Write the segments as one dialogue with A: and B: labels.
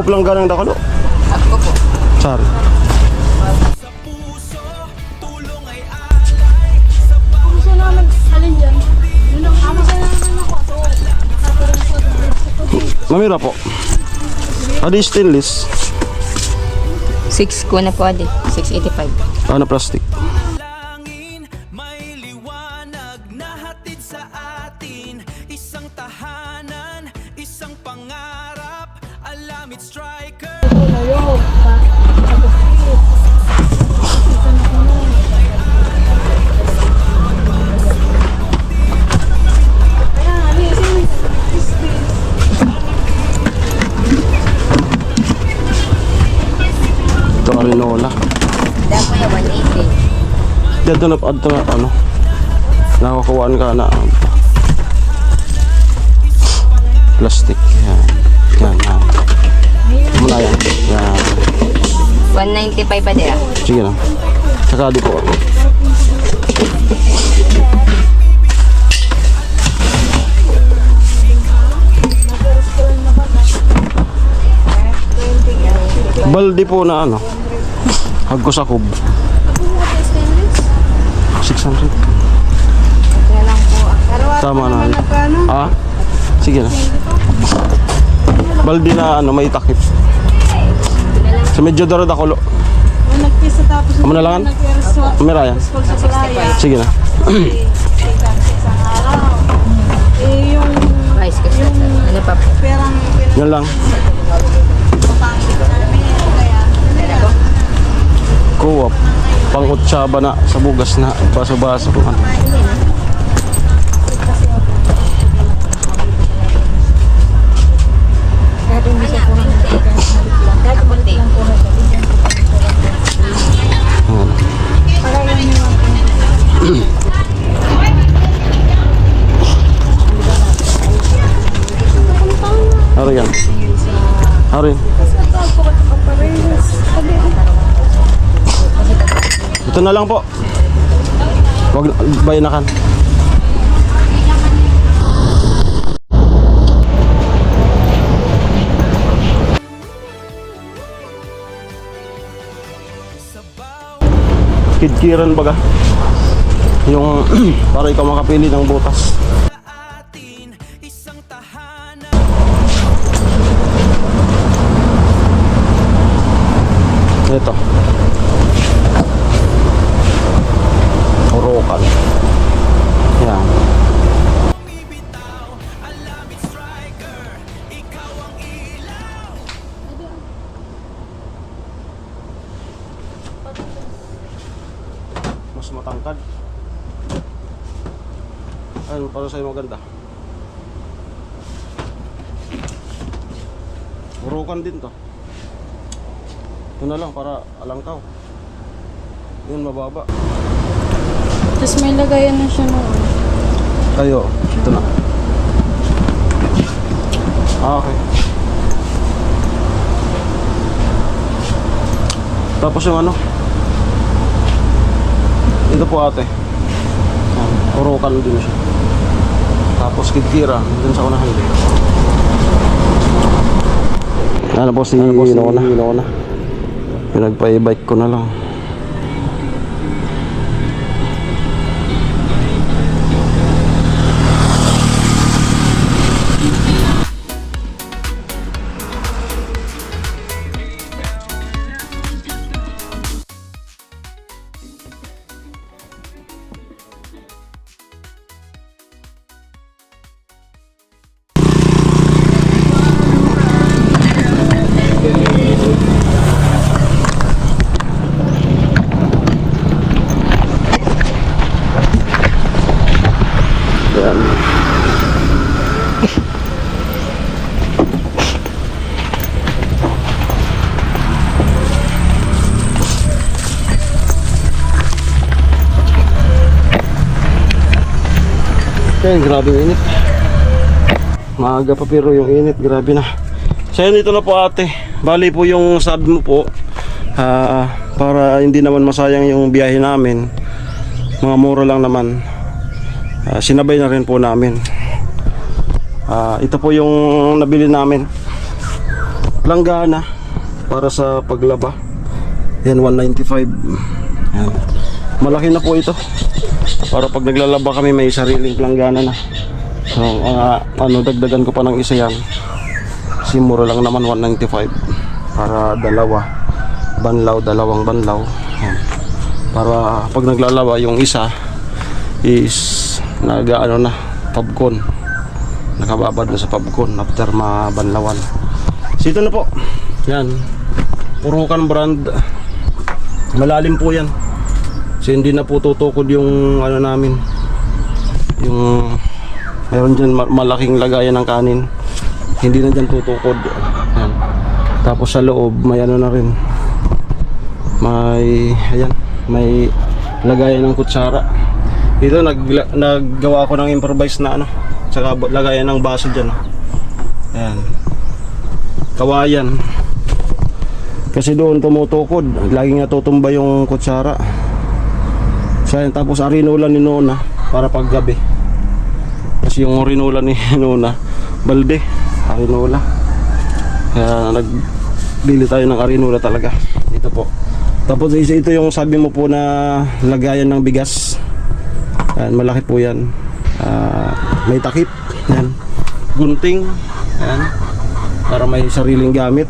A: Ako lang ganang dakalo.
B: Ako po.
A: Sorry.
C: Gusto naman alin dyan. Yun ang amo sa naman ako.
A: Mamira po. Adi stainless.
B: 6 ko na po adi. 685.
A: Ano plastic?
D: Langin, may liwanag na hatid sa atin. Isang tahanan, isang pangarap. Alamid striker.
A: Ito Arinola.
B: Dahil po yung 180.
A: Dito na ano. Nakakuhaan ka na plastic. Yan. Yan. Muna yan. Yan.
B: 195 pa din.
A: Sige na. Saka di po. Baldi po na ano. Hagko sa kub. 600.
B: Kaya lang po.
A: Tama na. Ah? Sige na. Baldi na ano, may takip. Sa medyo darad ako lo.
C: Nagpisa tapos
A: Amo na langan? Kamera yan.
C: sa playa.
A: Sige na.
C: Isang araw. Eh yung
B: Rice kasi. Ano pa po?
C: perang
A: Yan lang.
C: pinapangit namin. Kaya
A: Kuwap. Pang-utsaba na sa bugas na. Baso-baso. Ano. Ano yan? Ano yan? Ito na lang po. Wag bayanakan. Kidkiran baga. Yung para ikaw makapili ng butas.
D: Atin, isang tahanan.
A: Ito. Urokan. Yan.
D: Alamid striker, ikaw ang ilaw.
A: Mas matangkad. Ano para sa'yo maganda? Urokan din to. Ito na lang para alangkaw. Yun mababa.
C: tapos may lagayan na siya noon.
A: Kayo, ito na. Okay. Tapos yung ano? Ito po ate. Yan, urokan din siya. Tapos kidkira dun sa unahan. Ano po si Nona? Pinagpa-e-bike ko na lang. Yan. Okay, grabe yung init. Maaga pa pero yung init, grabe na. So yun, ito na po ate. Bali po yung sabi mo po, para hindi naman masayang yung biyahe namin. Mga mura lang naman. Sinabay na rin po namin. Ito po yung nabili namin. planggana para sa paglaba. Yan, 195. Yan. Malaki na po ito. Para pag naglalaba kami may sariling planggana na. So, dagdagan ko pa ng isa yan. Kasi mura lang naman, 195. Para dalawang banlaw. Yan. Para pag naglalaba yung isa is pubcon. Nakababad na sa pubcon after mabanlawan. So ito na po. Yan. Purukan brand. Malalim po yan. So hindi na po tutukod yung namin. Yung meron dyan malaking lagayan ng kanin. Hindi na dyan tutukod. Yan. Tapos sa loob may na rin. May lagayan ng kutsara. Dito naggawa ako ng improvise na tsaka lagayan ng baso dyan. Ayan. Kawayan. Kasi doon tumutukod, laging natutumba yung kutsara. So, tapos arinola ni Nona para paggabi. Kasi yung arinola ni Nona, balde, arinola. Kaya nagbili tayo ng arinola talaga. Ito po. Tapos ito yung sabi mo po na lagayan ng bigas. Ayan, malaki po yan. May takip. Ayan. Gunting. Ayan. Para may sariling gamit.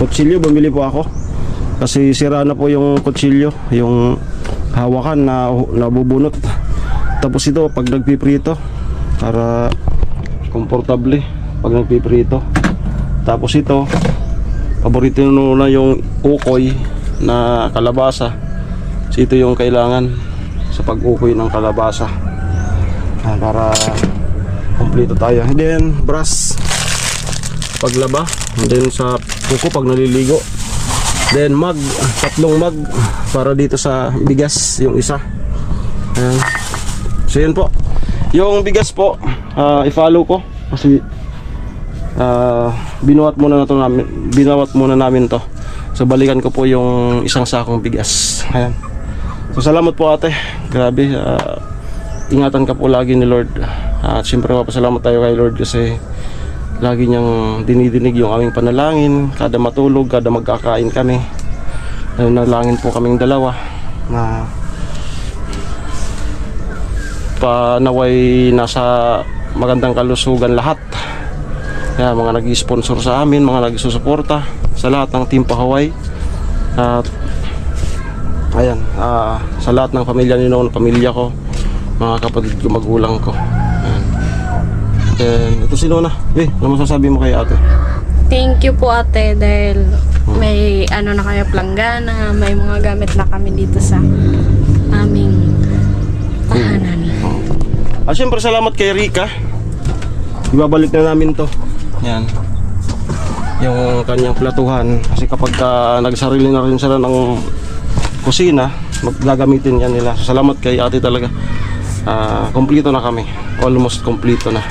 A: Kutsilyo, bumili po ako. Kasi sira na po yung kutsilyo. Yung hawakan na nabubunot. Tapos ito, pag nagpiprito, para komportable pag nagpiprito. Tapos ito, paborito na yung ukoy na kalabasa. So ito yung kailangan sa pag-ukoy ng kalabasa. Para kompleto tayo. And then brush paglaba. And then sa kuko pag naliligo. Then mug, 3 mug para dito sa bigas yung isa. Ayan. So yun po. Yung bigas po, i-follow ko kasi binuwat muna namin to. So balikan ko po yung isang sakong bigas. Ayan. So salamat po ate. Grabe. Ingatan ka po lagi ni Lord. At siyempre mapasalamat tayo kay Lord kasi lagi niyang dinidinig yung aming panalangin. Kada matulog, kada magkakain kami, nalangin po kaming dalawa na panaway nasa magandang kalusugan lahat. Kaya mga nag-sponsor sa amin, mga nagsusuporta sa lahat ng Team Pakaway. At ayan, sa lahat ng pamilya ni Noon, pamilya ko, mga kapatid ko, magulang ko. Ayan. And ito si Nona. Ano masasabi mo kay ate?
C: Thank you po ate dahil may na kayo planggana, may mga gamit na kami dito sa aming tahanan.
A: Siyempre salamat kay Rika. Ibabalik na namin to. Yan. Yung kanyang platuhan. Kasi kapag nagsarili na rin sila ng kusina, gagamitin yan nila. So, salamat kay ate talaga. Kompleto na kami. Almost kompleto na.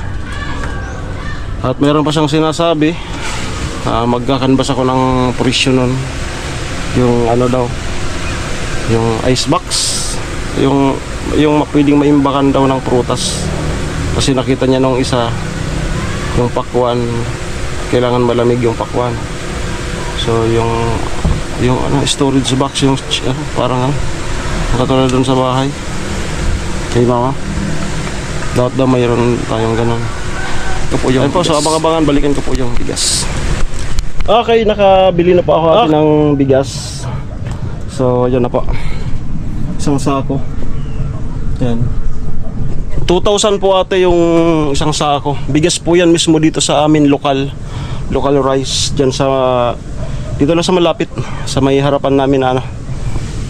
A: At meron pa siyang sinasabi, magkakanbas ako ng presyo nun. Yung yung ice box, yung pwedeng maimbakan daw ng prutas. Kasi nakita niya nung isa, yung pakwan, kailangan malamig yung pakwan. So yung storage box, yung parang katulad dun sa bahay kay mama, dapat mayroon tayong ganun. Ito po yung bigas. So abang-abangan, balikan ko po yung bigas. Okay, nakabili na po ako ng bigas. So yun na po, isang sako. Yan, 2,000 po ate yung isang sako. Bigas po yan mismo dito sa amin, local rice. Dyan dito lang sa malapit, sa may harapan namin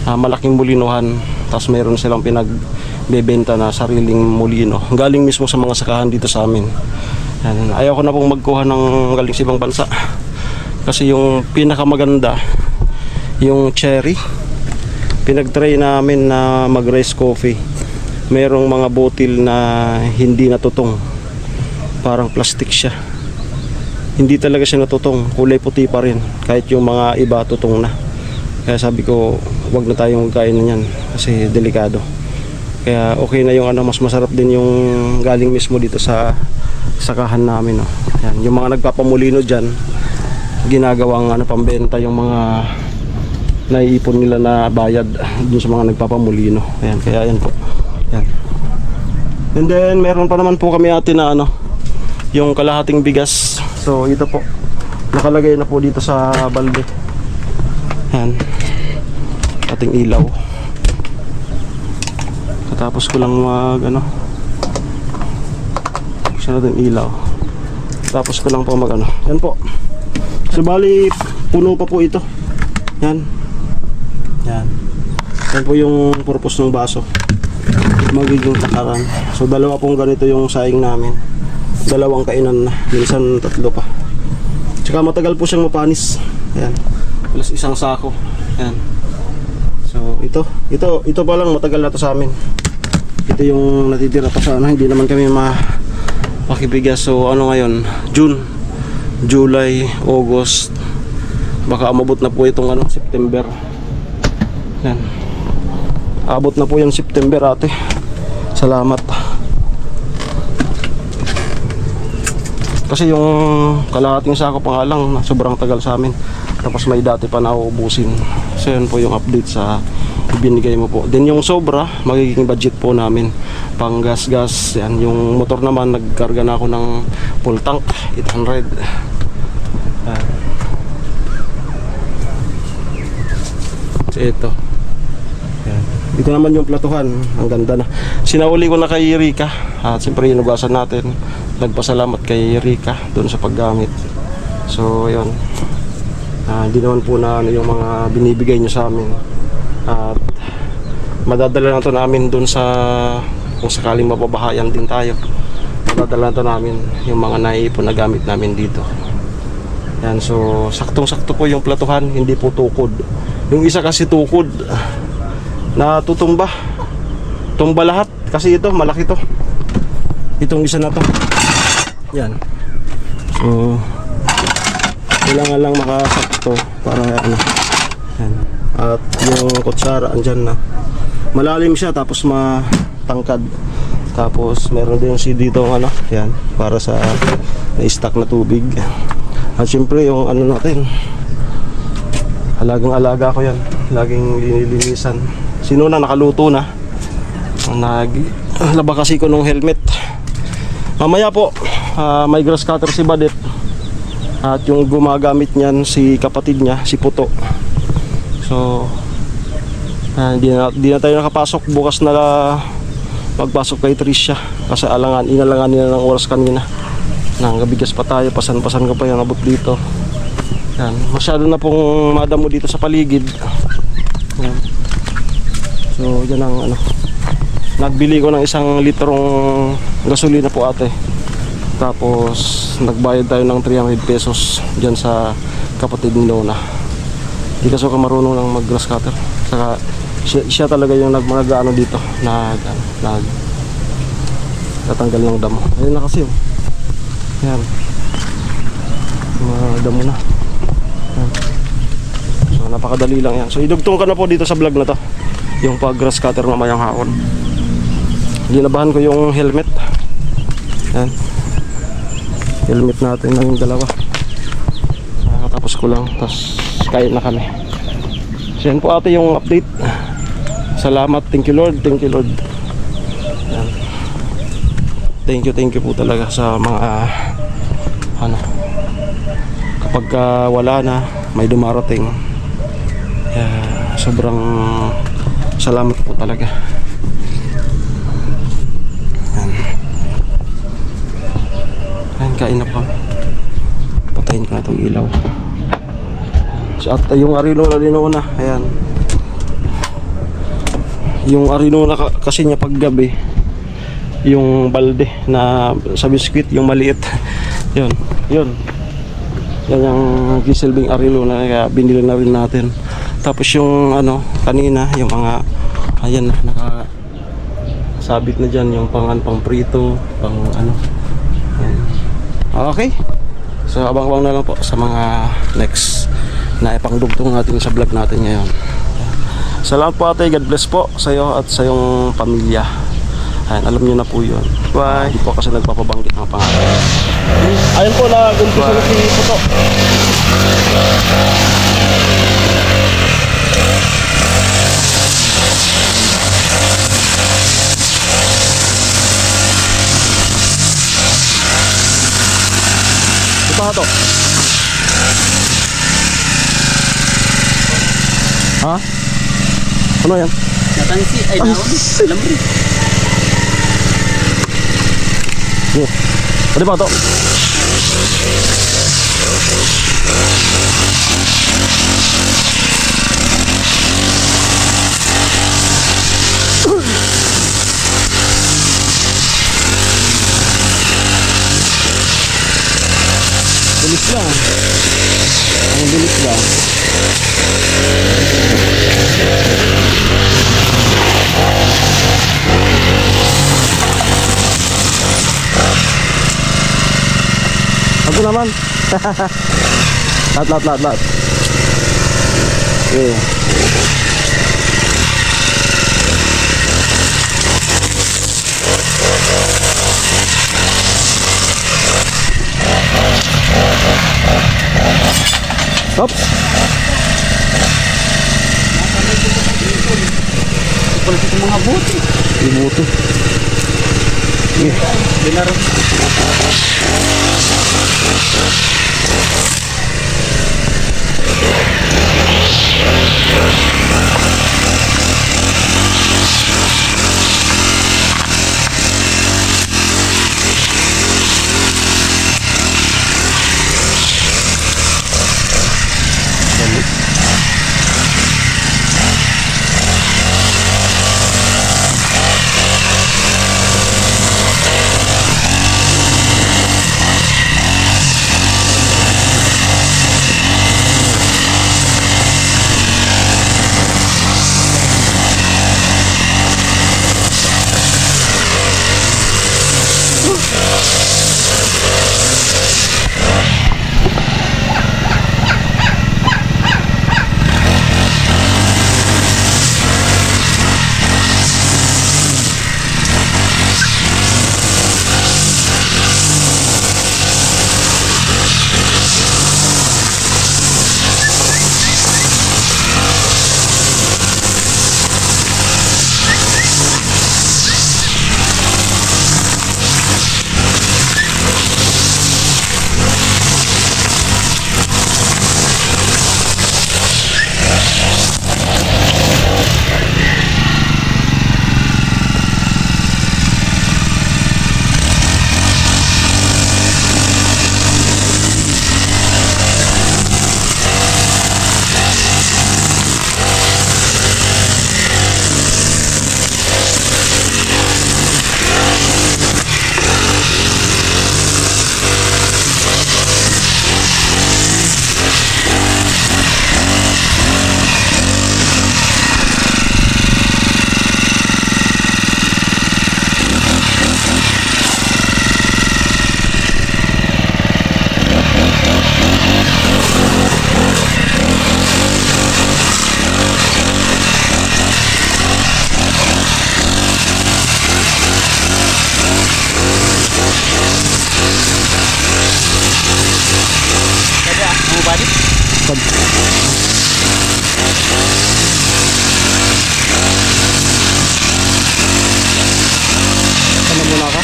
A: malaking mulinuhan. Tapos mayroon silang pinagbebenta na sariling mulino. Galing mismo sa mga sakahan dito sa amin. Yan. Ayaw ko na pong magkuha ng galing sa ibang bansa. Kasi yung pinakamaganda, yung cherry. Pinag-try namin na mag-rice coffee. Merong mga botil na hindi natutong. Parang plastic siya. Hindi talaga siya natutong. Kulay puti pa rin. Kahit yung mga iba tutong na. Kaya sabi ko, wag na tayong magkain na yan. Kasi delikado. Kaya okay na yung mas masarap din yung galing mismo dito sa sakahan namin. Yan. Yung mga nagpapamulino dyan, ginagawang pambenta yung mga naiipon nila na bayad dun sa mga nagpapamulino. Ayan, kaya yan po. Ayan. And then meron pa naman po kami ate na yung kalahating bigas. So ito po, nakalagay na po dito sa balde. Ayan, ating ilaw. Tapos ko lang buksan natin ilaw. Tapos ko lang po yan po. So bali puno pa po ito. Yan. Yan po yung purpose ng baso, magiging takaran. So dalawa pong ganito yung saing namin, dalawang kainan na, minsan 3 pa. Tsaka matagal po siyang mapanis. Ayan, plus isang sako. Ayan. So ito pa lang matagal na to sa amin. Ito yung natitira pa sa hindi naman kami makibigas. So ngayon, June, July, August, baka umabot na po itong September. Yan. Abot na po yung September ate. Salamat. Kasi yung kalahating sako pa nga lang, sobrang tagal sa amin. Tapos may dati pa na uubusin. So yan po yung update sa ibinigay mo po. Then yung sobra, magiging budget po namin. Pang gas-gas. Yan. Yung motor naman, nagkarga na ako ng full tank, 800. Yan. So ito. Yan. Ito naman yung platuhan. Ang ganda na. Sinauli ko na kay Rika. At siyempre hinugasan natin. Nagpasalamat kay Rika doon sa paggamit. So yun. Hindi naman po na yung mga binibigay niyo sa amin. At madadala na to namin doon sa, kung sakaling mapabahayan din tayo, madadala na to namin yung mga naiipon na gamit namin dito. Yan, so saktong-sakto po yung platuhan, hindi po tukod. Yung isa kasi tukod, natutumba. Tumba lahat kasi ito, malaki to. Itong isa na to. Yan. So kailangan lang makasakto para yan. At yung kutsara andyan na. Malalim siya tapos matangkad. Tapos meron din si dito yan, para sa na-stack na tubig. At syempre yung natin, alagang-alaga ko yan. Laging linilinisan. Sino na nakaluto na. Naglaba kasi ko nung helmet. Mamaya po, may grass cutter si Badet. At yung gumagamit niyan si kapatid niya, si Puto. So hindi na tayo nakapasok. Bukas na magpasok kay Tricia. Kasi inalangan nila ng oras kanina. Nangabigas pa tayo, pasan-pasan ko pa yung abot dito. Yan. Masyado na pong madamo dito sa paligid. Yan. So yan ang nagbili ko ng 1 litrong gasolina po ate. Tapos nagbayad tayo ng 300 pesos dyan sa kapatid ni Lona. Hindi kasi ako marunong lang mag grass cutter. Saka siya talaga yung nagmagaano dito, tatanggal ng damo. Ayun na kasi yan, mga damo na yan. So napakadali lang yan. So idugtong ka na po dito sa vlog na to yung pag grass cutter mamayang hapon. Ginabahan ko yung helmet. Yan, helmet natin ng dalawa. Tapos ko lang, tapos kain na kami. So yan po ate yung update. Salamat, thank you Lord, thank you Lord. Yan. Thank you po talaga sa mga kapag wala na, may dumarating. Sobrang salamat po talaga. Yan. Yan, kain na po. Patayin ko na itong ilaw. At yung arino na, ayan. Yung arino na kasi niya paggabi, yung balde na sa biskwit, yung maliit. Yun. Yan yung kisilbing arino na kaya binili na rin natin. Tapos yung kanina, yung mga ayan na nakasabit na dyan, yung pang prito, pang Yan. Okay. So abang-abang na lang po sa mga next na ipangdugtong natin sa vlog natin ngayon. Salamat po ate, God bless po sa iyo at sa iyong pamilya. Ayan, alam niyo na po yun. Bye. Hindi po kasi nagpapabanggit ng pangalan. Ayun po, nagumpisa na si Puto. Ito nga to. Ha? Ano yan?
E: Natansi, ay
A: Ang
E: naon.
A: sip.
E: Alam mo rin.
A: Pwede ba ito? Bilis lang. Ang bilis lang. Ako naman. Lahat. Okay. Oops.
E: Kulit itong mga buti.
A: Ibuto. Okay.
E: Binaro.
A: Ano muna ka?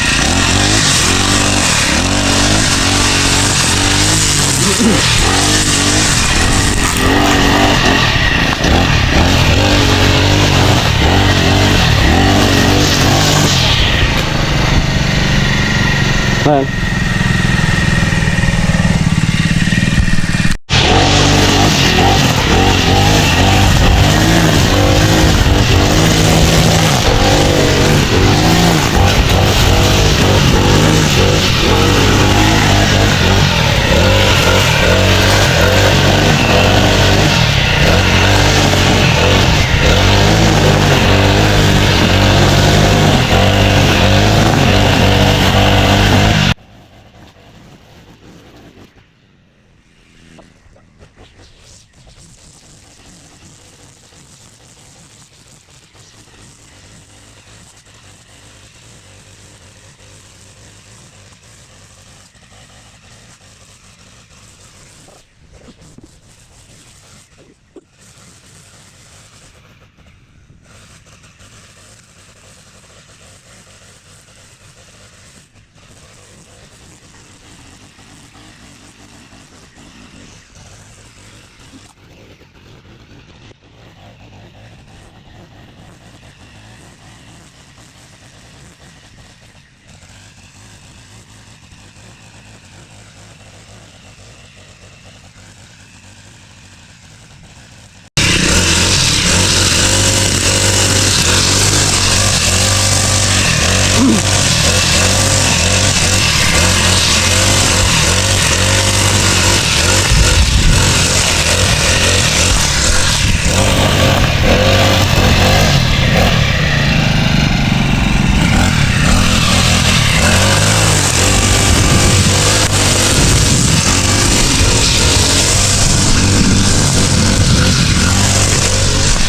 A: Ayan.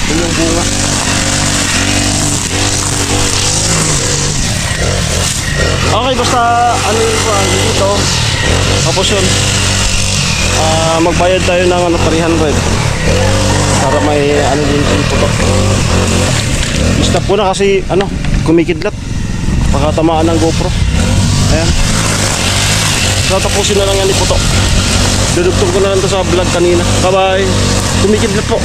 A: Yun yung bunga. Okay, basta ano yun po, dito. Tapos yun, magbayad tayo ng 300 para may ano din yung putok. Stop ko na kasi kumikidlat. Baka tamaan ng GoPro. Ayan. Tatapusin na lang yan ni putok. Dudugtog ko na lang to sa vlog kanina. Bye bye. Kumikidlat po.